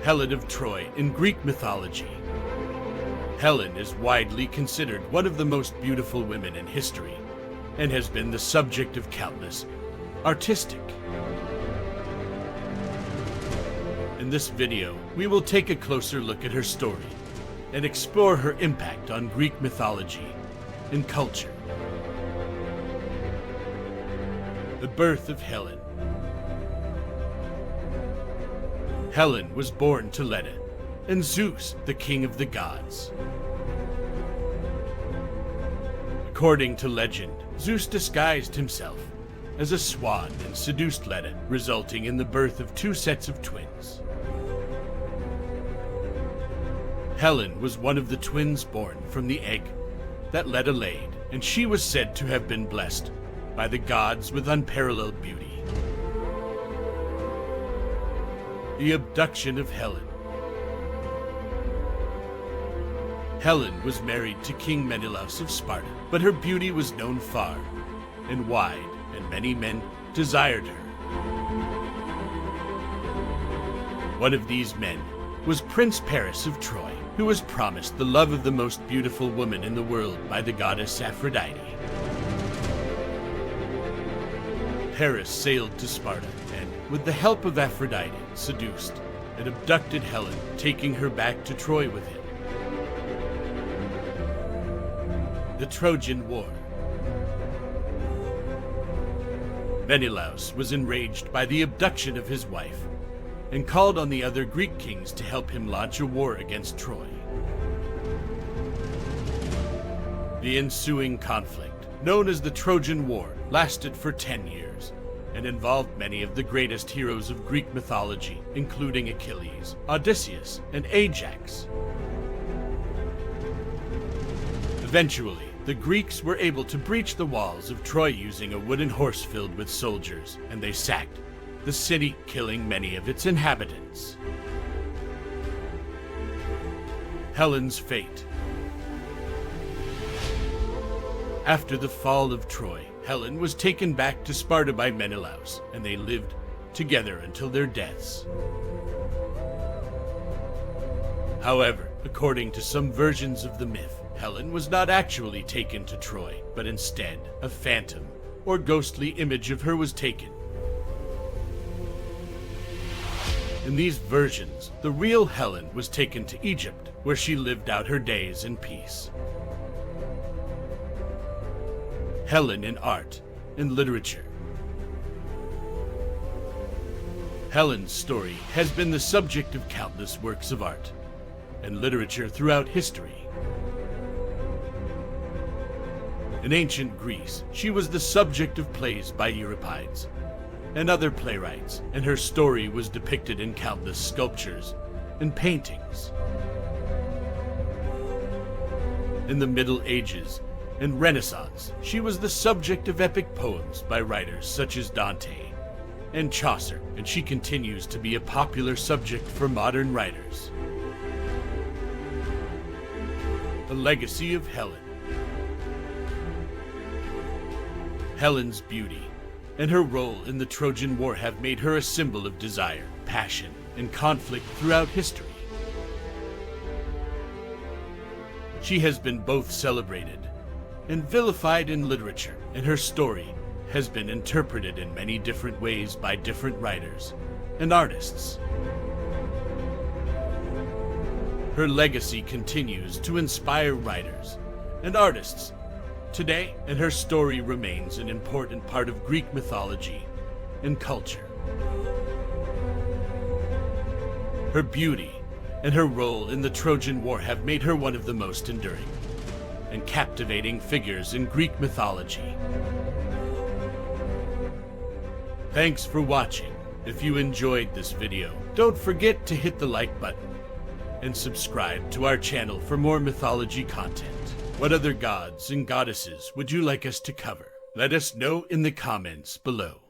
Helen of Troy in Greek mythology. Helen is widely considered one of the most beautiful women in history and has been the subject of countless artistic. In this video, we will take a closer look at her story and explore her impact on Greek mythology and culture. The birth of Helen. Helen was born to Leda and Zeus, the king of the gods. According to legend, Zeus disguised himself as a swan and seduced Leda, resulting in the birth of two sets of twins. Helen was one of the twins born from the egg that Leda laid, and she was said to have been blessed by the gods with unparalleled beauty. The Abduction of Helen. Helen was married to King Menelaus of Sparta, but her beauty was known far and wide, and many men desired her. One of these men was Prince Paris of Troy, who was promised the love of the most beautiful woman in the world by the goddess Aphrodite. Paris sailed to Sparta and, with the help of Aphrodite, seduced and abducted Helen, taking her back to Troy with him. The Trojan War. Menelaus was enraged by the abduction of his wife and called on the other Greek kings to help him launch a war against Troy. The ensuing conflict, known as the Trojan War, lasted for 10 years and involved many of the greatest heroes of Greek mythology, including Achilles, Odysseus, and Ajax. Eventually, the Greeks were able to breach the walls of Troy using a wooden horse filled with soldiers, and they sacked the city, killing many of its inhabitants. Helen's fate. After the fall of Troy, Helen was taken back to Sparta by Menelaus, and they lived together until their deaths. However, according to some versions of the myth, Helen was not actually taken to Troy, but instead a phantom or ghostly image of her was taken. In these versions, the real Helen was taken to Egypt, where she lived out her days in peace. Helen in art and literature. Helen's story has been the subject of countless works of art and literature throughout history. In ancient Greece, she was the subject of plays by Euripides and other playwrights, and her story was depicted in countless sculptures and paintings. In the Middle Ages and Renaissance, she was the subject of epic poems by writers such as Dante and Chaucer, and she continues to be a popular subject for modern writers. The Legacy of Helen. Helen's beauty and her role in the Trojan War have made her a symbol of desire, passion, and conflict throughout history. She has been both celebrated and vilified in literature, and her story has been interpreted in many different ways by different writers and artists. Her legacy continues to inspire writers and artists today, and her story remains an important part of Greek mythology and culture. Her beauty and her role in the Trojan War have made her one of the most enduring and captivating figures in Greek mythology. Thanks for watching. If you enjoyed this video, don't forget to hit the like button and subscribe to our channel for more mythology content. What other gods and goddesses would you like us to cover? Let us know in the comments below.